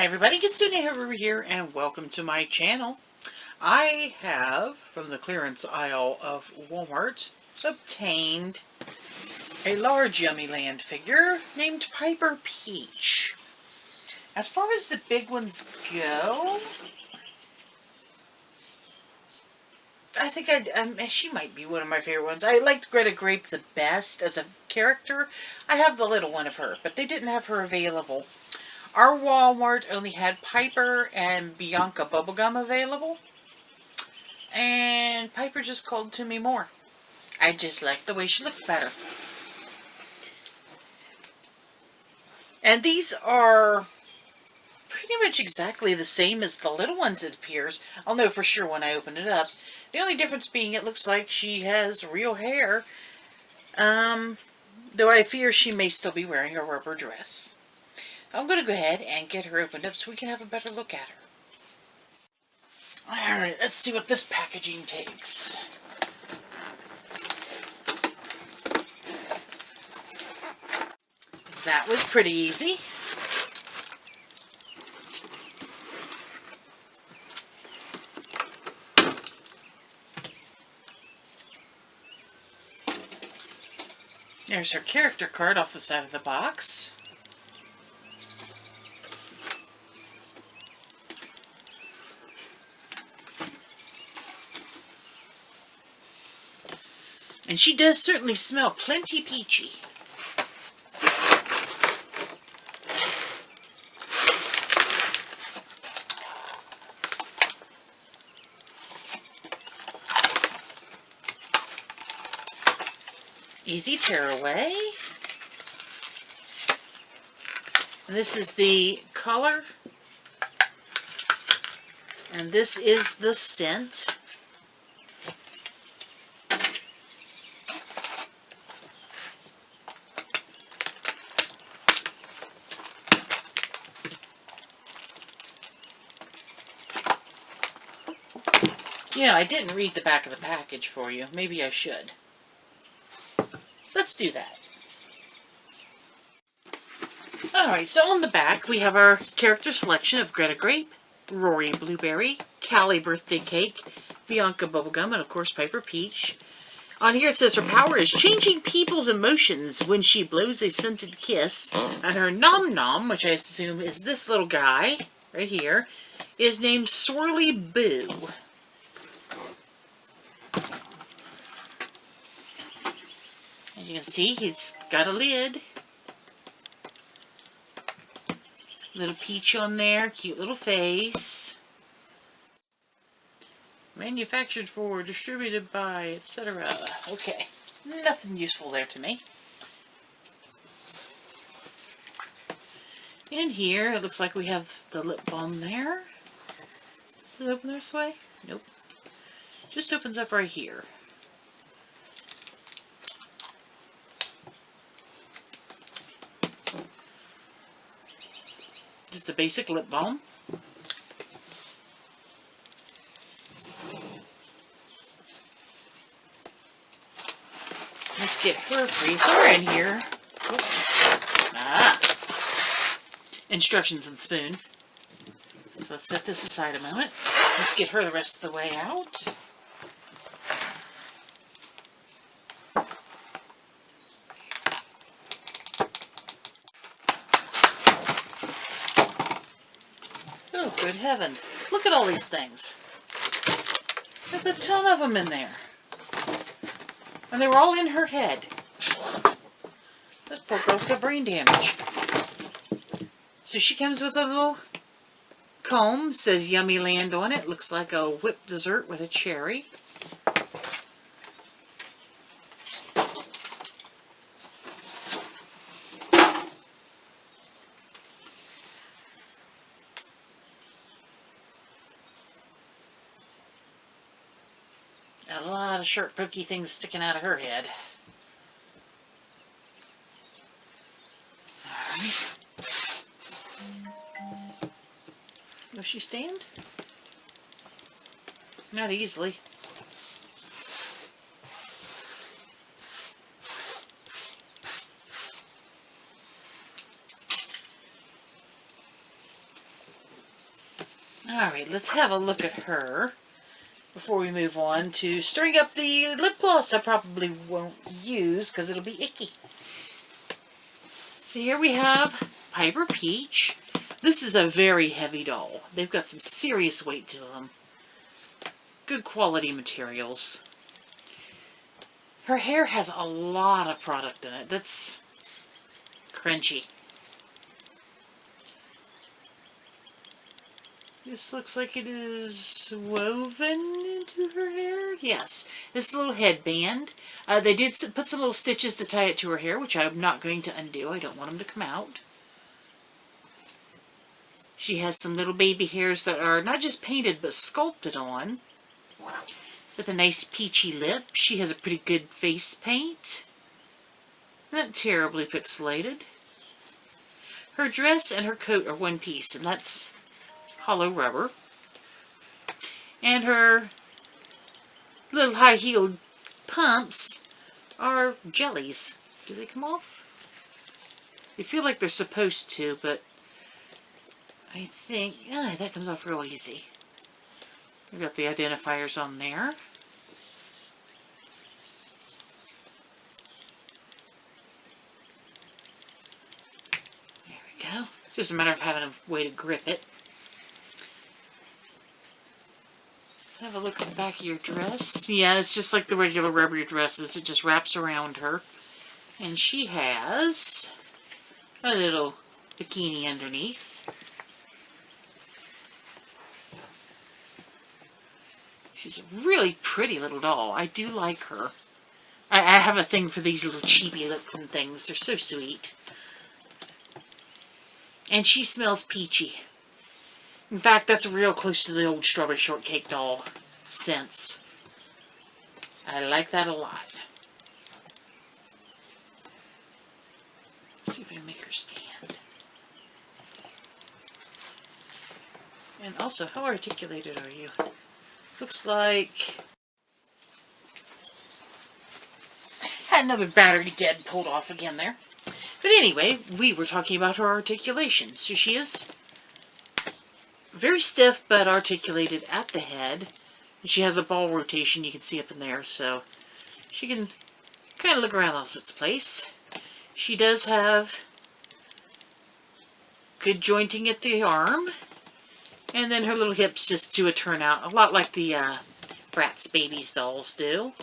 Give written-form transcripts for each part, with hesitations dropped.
Hi everybody, Kitsune over here and welcome to my channel. I have, from the clearance aisle of Walmart, obtained a large Yummiland figure named Piper Peach. As far as the big ones go, I think she might be one of my favorite ones. I liked Greta Grape the best as a character. I have the little one of her, but they didn't have her available. Our Walmart only had Piper and Bianca Bubblegum available. And Piper just called to me more. I just liked the way she looked better. And these are pretty much exactly the same as the little ones, it appears. I'll know for sure when I open it up. The only difference being it looks like she has real hair. Though I fear she may still be wearing a rubber dress. I'm going to go ahead and get her opened up so we can have a better look at her. Alright, let's see what this packaging takes. That was pretty easy. There's her character card off the side of the box. And she does certainly smell plenty peachy. Easy tear away. And this is the color. And this is the scent. You know, I didn't read the back of the package for you. Maybe I should. Let's do that. Alright, so on the back we have our character selection of Greta Grape, Rory Blueberry, Callie Birthday Cake, Bianca Bubblegum, and of course Piper Peach. On here it says her power is changing people's emotions when she blows a scented kiss. And her Nom Nom, which I assume is this little guy right here, is named Swirly Boo. As you can see, he's got a lid. Little peach on there, cute little face. Manufactured for, distributed by, etc. Okay, nothing useful there to me. In here, it looks like we have the lip balm there. Does it open this way? Nope. Just opens up right here. Just a basic lip balm. Let's get her freezer in here. Instructions and spoon. So let's set this aside a moment. Let's get her the rest of the way out. Oh, good heavens. Look at all these things. There's a ton of them in there. And they were all in her head. This poor girl's got brain damage. So she comes with a little comb. Says Yummiland on it. Looks like a whipped dessert with a cherry. A lot of sharp, pokey things sticking out of her head. Alright. Will she stand? Not easily. Alright, let's have a look at her before we move on to stirring up the lip gloss I probably won't use because it'll be icky. So here we have Piper Peach. This is a very heavy doll. They've got some serious weight to them. Good quality materials. Her hair has a lot of product in it. That's crunchy. This looks like it is woven into her hair. Yes, this little headband. They did put some little stitches to tie it to her hair, which I'm not going to undo. I don't want them to come out. She has some little baby hairs that are not just painted, but sculpted on. With a nice peachy lip. She has a pretty good face paint. Not terribly pixelated. Her dress and her coat are one piece, and that's hollow rubber. And her little high-heeled pumps are jellies. Do they come off? They feel like they're supposed to, but I think that comes off real easy. We've got the identifiers on there. There we go. Just a matter of having a way to grip it. Let's have a look at the back of your dress. Yeah, it's just like the regular rubbery dresses. It just wraps around her. And she has a little bikini underneath. She's a really pretty little doll. I do like her. I have a thing for these little chibi looking things. They're so sweet. And she smells peachy. In fact, that's real close to the old Strawberry Shortcake doll scents. I like that a lot. Let's see if I can make her stand. And also, how articulated are you? Looks like had another battery dead pulled off again there. But anyway, we were talking about her articulation. So she is very stiff but articulated at the head. And she has a ball rotation you can see up in there, so she can kind of look around all sorts of place. She does have good jointing at the arm. And then her little hips just do a turnout, a lot like the Bratz Babies dolls do.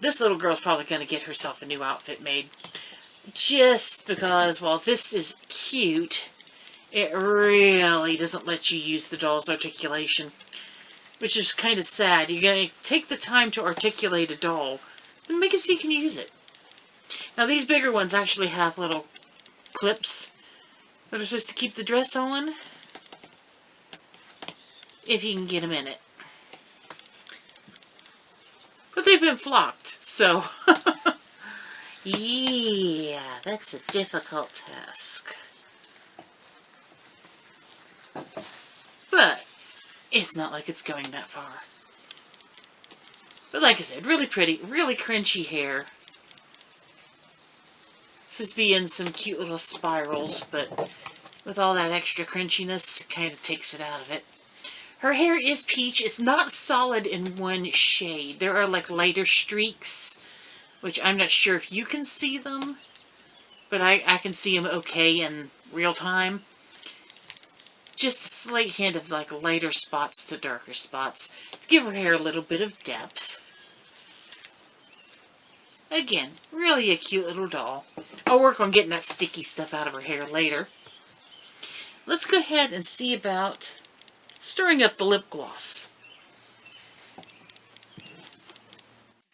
This little girl's probably going to get herself a new outfit made. Just because, while this is cute, it really doesn't let you use the doll's articulation. Which is kind of sad. You're going to take the time to articulate a doll, and make it so you can use it. Now these bigger ones actually have little clips that are supposed to keep the dress on. If you can get them in it. But they've been flocked, so yeah, that's a difficult task. But it's not like it's going that far. But like I said, really pretty, really crunchy hair. This is being some cute little spirals, but with all that extra crunchiness, kind of takes it out of it. Her hair is peach. It's not solid in one shade. There are like lighter streaks, which I'm not sure if you can see them, but I can see them okay in real time. Just a slight hint of like lighter spots to darker spots to give her hair a little bit of depth. Again, really a cute little doll. I'll work on getting that sticky stuff out of her hair later. Let's go ahead and see about stirring up the lip gloss.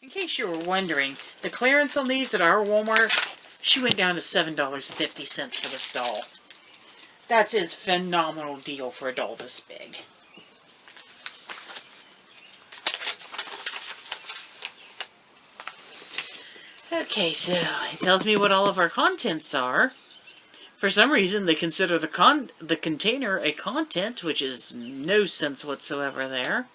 In case you were wondering, the clearance on these at our Walmart, she went down to $7.50 for this doll. That's a phenomenal deal for a doll this big. Okay, so it tells me what all of our contents are. For some reason, they consider the container a content, which is no sense whatsoever there.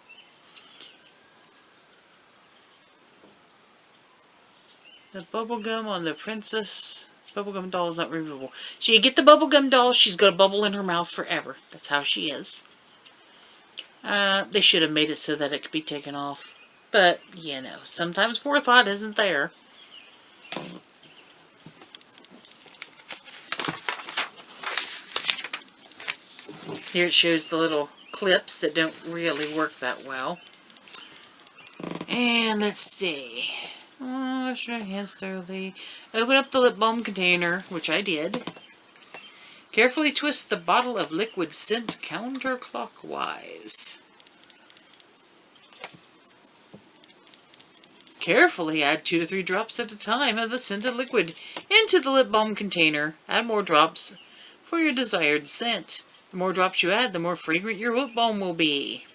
The bubble gum on the Princess bubblegum doll is not removable. So you get the bubblegum doll, she's got a bubble in her mouth forever. That's how she is. They should have made it so that it could be taken off. But, you know, sometimes forethought isn't there. Here it shows the little clips that don't really work that well. And let's see. Wash your hands thoroughly. Open up the lip balm container, which I did. Carefully twist the bottle of liquid scent counterclockwise. Carefully add 2 to 3 drops at a time of the scented liquid into the lip balm container. Add more drops for your desired scent. The more drops you add, the more fragrant your lip balm will be.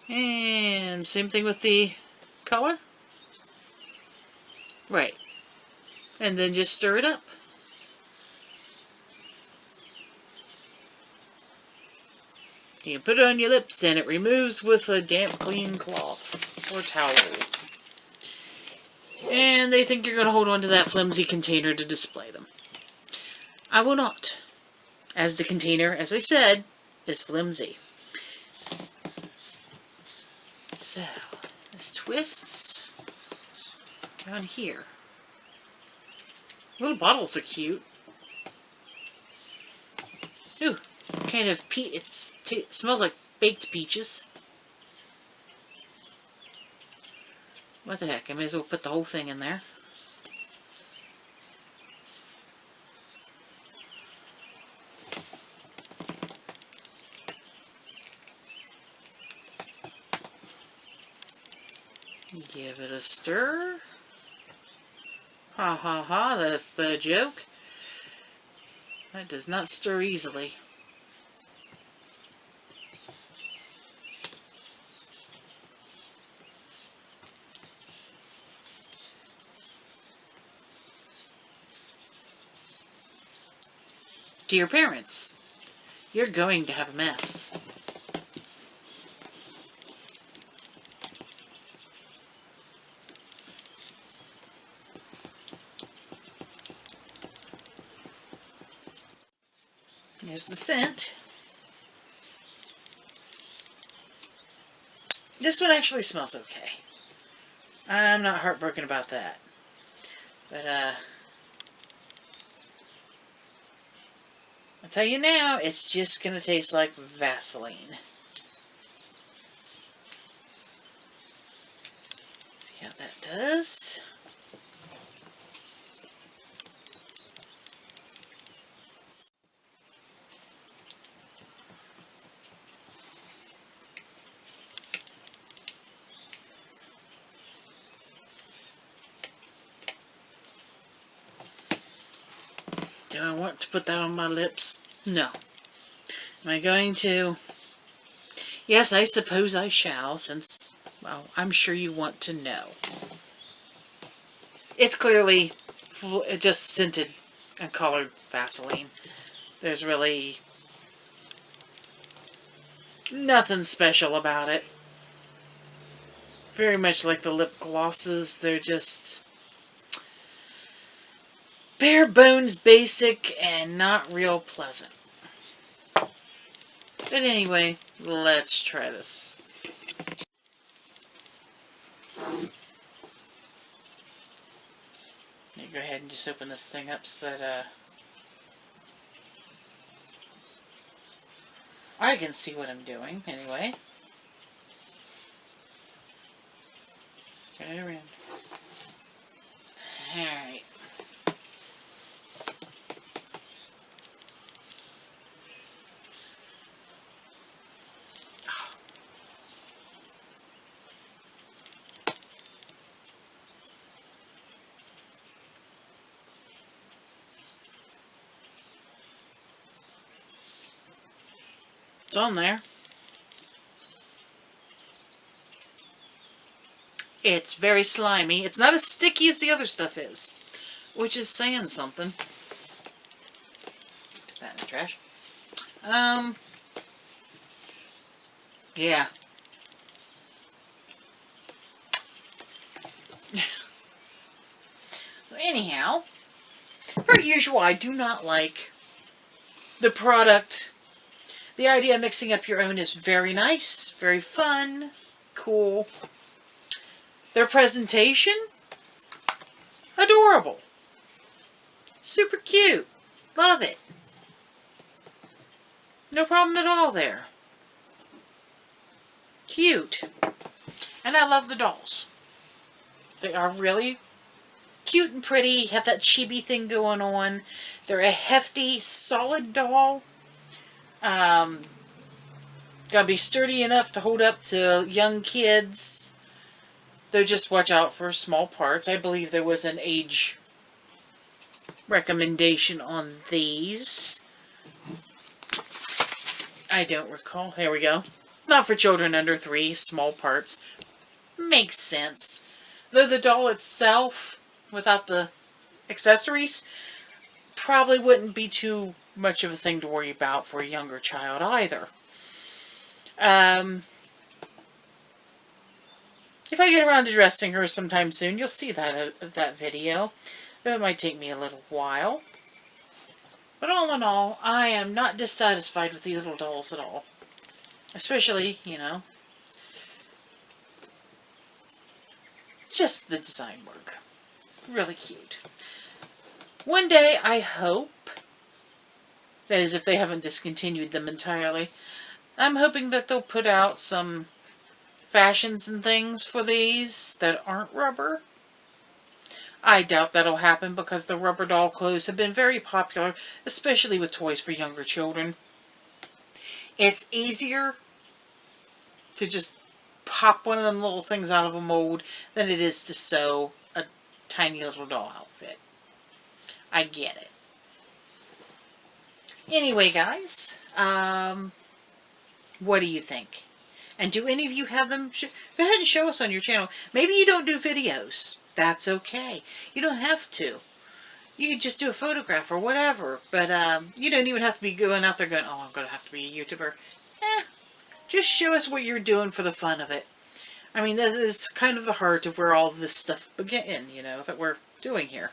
And same thing with the color. Right. And then just stir it up. You can put it on your lips and it removes with a damp, clean cloth or towel. And they think you're going to hold on to that flimsy container to display them. I will not, as the container, as I said, is flimsy. So, this twists down here. Little bottles are cute. Ooh, kind of it smells like baked peaches. What the heck, I may as well put the whole thing in there. Give it a stir. Ha ha ha, that's the joke. That does not stir easily. Dear parents, you're going to have a mess. Here's the scent. This one actually smells okay. I'm not heartbroken about that. But, I'll tell you now, it's just going to taste like Vaseline. See how that does. Do I want to put that on my lips? No. Am I going to? Yes, I suppose I shall, since, well, I'm sure you want to know. It's clearly just scented and colored Vaseline. There's really nothing special about it. Very much like the lip glosses, they're just bare bones basic and not real pleasant. But anyway, let's try this. Let me go ahead and just open this thing up so that I can see what I'm doing anyway. Okay, around. Alright. It's on there. It's very slimy. It's not as sticky as the other stuff is, which is saying something. Put that in the trash. Yeah. So anyhow, Per usual, I do not like the product. The idea of mixing up your own is very nice, very fun, cool. Their presentation, adorable. Super cute. Love it. No problem at all there. Cute. And I love the dolls. They are really cute and pretty. Have that chibi thing going on. They're a hefty, solid doll. Gotta be sturdy enough to hold up to young kids. Though just watch out for small parts. I believe there was an age recommendation on these. I don't recall. Here we go. Not for children under 3, small parts. Makes sense. Though the doll itself, without the accessories, probably wouldn't be too much of a thing to worry about for a younger child either. If I get around to dressing her sometime soon, you'll see that video. It might take me a little while. But all in all, I am not dissatisfied with these little dolls at all. Especially, you know, just the design work. Really cute. One day, I hope, that is if they haven't discontinued them entirely, I'm hoping that they'll put out some fashions and things for these that aren't rubber. I doubt that'll happen because the rubber doll clothes have been very popular, especially with toys for younger children. It's easier to just pop one of them little things out of a mold than it is to sew a tiny little doll outfit. I get it. Anyway, guys, what do you think? And do any of you have them? Go ahead and show us on your channel. Maybe you don't do videos. That's okay. You don't have to. You can just do a photograph or whatever. But you don't even have to be going out there going, oh, I'm going to have to be a YouTuber. Just show us what you're doing for the fun of it. I mean, that is kind of the heart of where all this stuff began, you know, that we're doing here.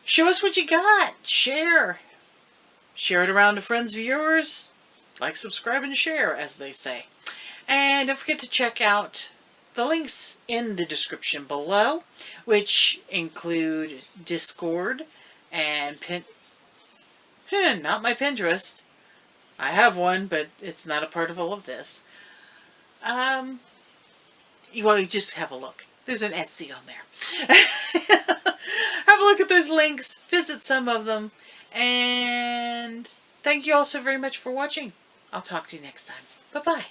Show us what you got. Share. Share it around to friends, viewers. Like, subscribe, and share, as they say. And don't forget to check out the links in the description below, which include Discord and not my Pinterest. I have one, but it's not a part of all of this. Well, you just have a look. There's an Etsy on there. Have a look at those links. Visit some of them. And thank you all so very much for watching. I'll talk to you next time. Bye-bye.